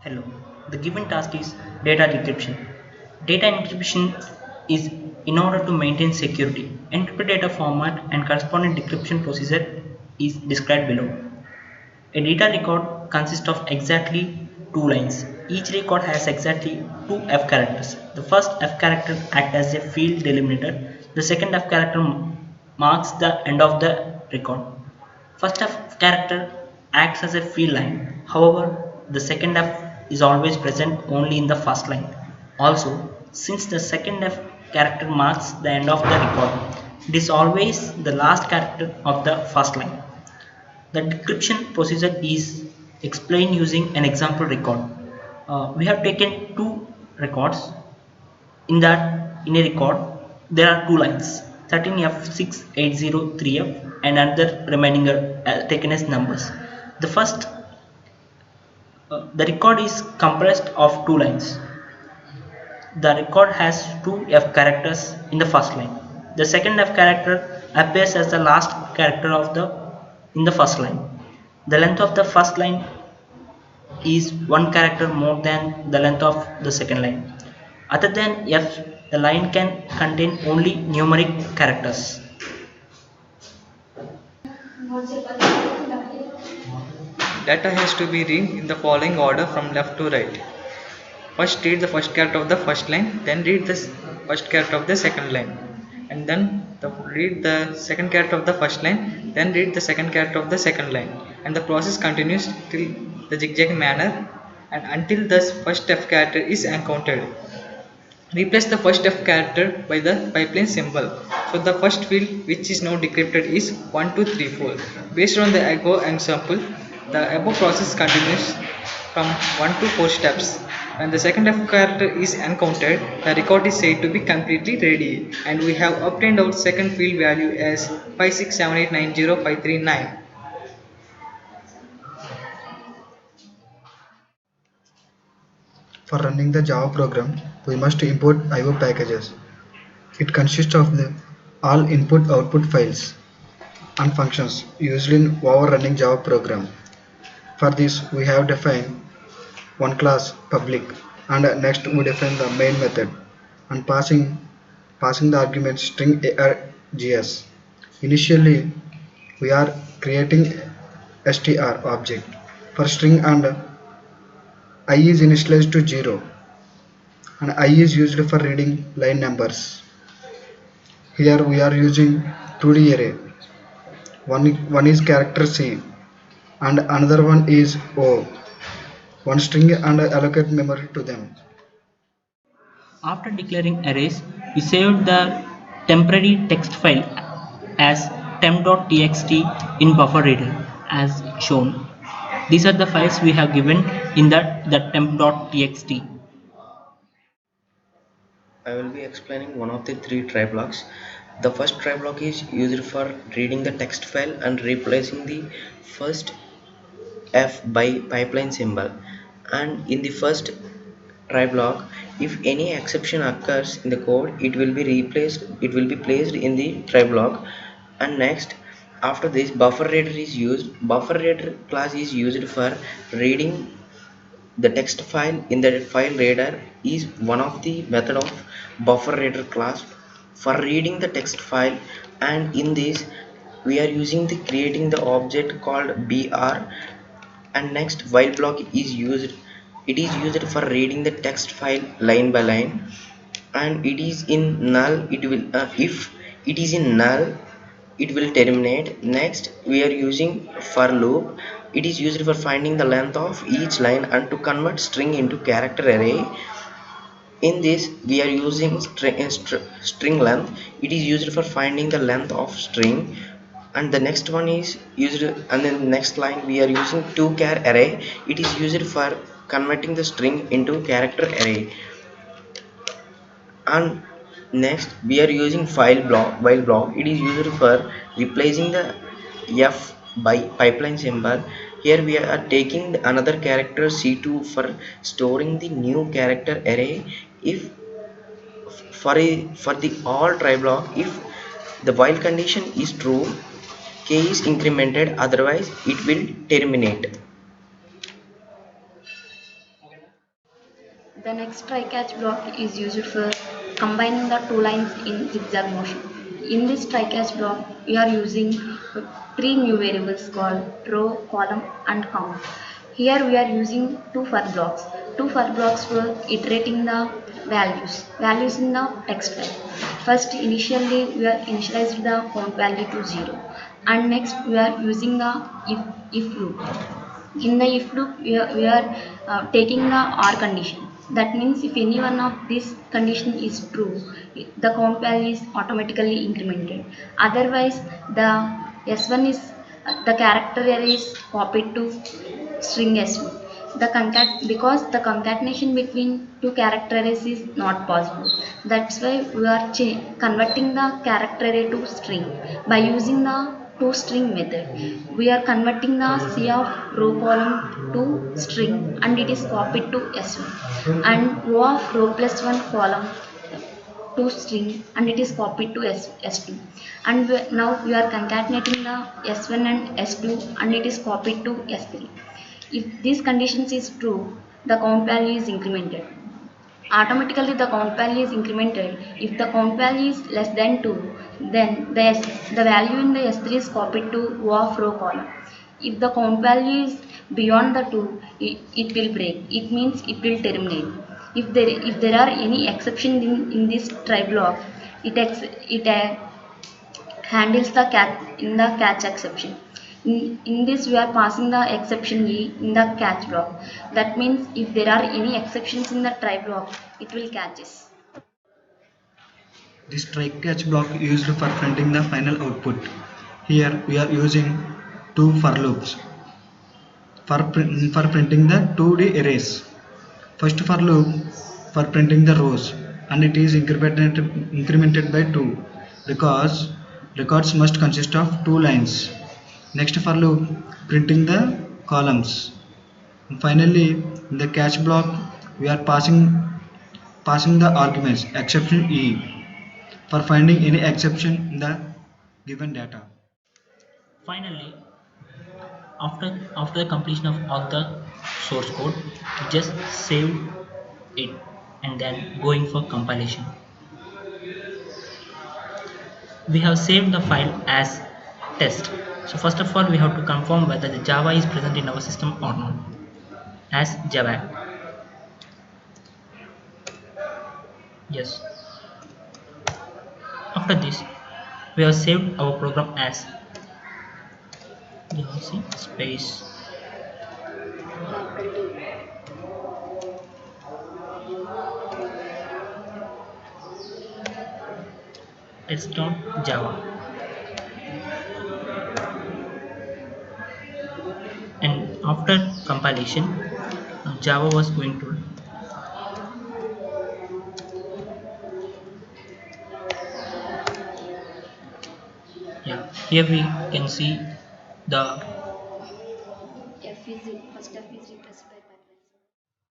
Hello. The given task is data decryption. Data encryption is in order to maintain security. Encrypted data format and corresponding decryption procedure is described below. A data record consists of exactly two lines. Each record has exactly two F characters. The first F character acts as a field delimiter. The second F character marks the end of the record. First F character acts as a field line. However, the second F is always present only in the first line. Also, since the second F character marks the end of the record, it is always the last character of the first line. The decryption procedure is explained using an example record. We have taken two records. In a record, there are two lines 13F6803F and another remaining taken as numbers. The record is comprised of two lines. The record has two F characters in the first line. The second F character appears as the last character of the in the first line. The length of the first line is one character more than the length of the second line. Other than F, the line can contain only numeric characters. Data has to be read in the following order from left to right. First read the first character of the first line, then read the first character of the second line, and then read the second character of the first line, then read the second character of the second line, and the process continues till the zigzag manner and until the first F character is encountered. Replace the first F character by the pipeline symbol. So the first field which is now decrypted is 1, 2, 3, 4. Based on the above example, the above process continues from 1 to 4 steps. When the second F character is encountered, the record is said to be completely ready, and we have obtained our second field value as 567890539. For running the Java program, we must import IO packages. It consists of all input-output files and functions used in overrunning Java program. For this, we have defined one class public, and next we define the main method and passing the argument string args. Initially, we are creating str object for string, and I is initialized to 0, and I is used for reading line numbers. Here we are using 2D array. One is character C and another one is O. One string and allocate memory to them. After declaring arrays, we saved the temporary text file as temp.txt in buffer reader as shown. These are the files we have given in the temp.txt. I will be explaining one of the three try blocks. The first try block is used for reading the text file and replacing the first F by pipeline symbol. And in the first try block, if any exception occurs in the code, it will be placed in the try block. And next, after this, buffer reader is used. Buffer reader class is used for reading the text file in the file reader is one of the method of buffer reader class for reading the text file, and in this we are using the creating the object called br. And next, while block is used. It is used for reading the text file line by line, and it is in null. It will if it is in null, it will terminate. Next, we are using for loop. It is used for finding the length of each line and to convert string into character array. In this, we are using string length. It is used for finding the length of string. And the next one is used, and then the next line we are using to char array. It is used for converting the string into character array. And next, we are using while block. It is used for replacing the f by pipeline symbol. Here we are taking another character c2 for storing the new character array. If for the all try block, if the while condition is true, k is incremented, otherwise it will terminate. The next try catch block is used for combining the two lines in zigzag motion. In this try catch block, we are using three new variables called row, column, and count. Here we are using two for blocks. Two for blocks for iterating the values in the text file. First, initially we are initialized the count value to 0, and next we are using the if loop. In the if loop, we are taking the or condition. That means if any one of these condition is true, the count value is automatically incremented. Otherwise, the s1 is the character array is copied to string s1. Because the concatenation between two character arrays is not possible. That's why we are converting the character array to string by using the toString method. We are converting the C of row column to string, and it is copied to S1, and row of row plus 1 column to string, and it is copied to S2. And now we are concatenating the S1 and S2, and it is copied to S3. If these conditions is true, the count value is incremented. Automatically the count value is incremented. If the count value is less than 2, then the value in the S3 is copied to row of row column. If the count value is beyond the 2, it will break. It means it will terminate. If there are any exceptions in this try block, it handles the catch exception. In this, we are passing the exception E in the catch block. That means if there are any exceptions in the try block, it will catches. This try catch block used for printing the final output. Here we are using two for loops for printing the 2D arrays. First for loop for printing the rows, and it is incremented by 2 because records must consist of two lines. Next for loop printing the columns. And finally, in the catch block we are passing the arguments exception E for finding any exception in the given data. Finally, after the completion of all the source code, we just save it and then going for compilation. We have saved the file as test. So first of all, we have to confirm whether the Java is present in our system or not as Java. Yes. After this, we have saved our program as Java space Java, and after compilation, Java was going to here we can see the First F is repressed by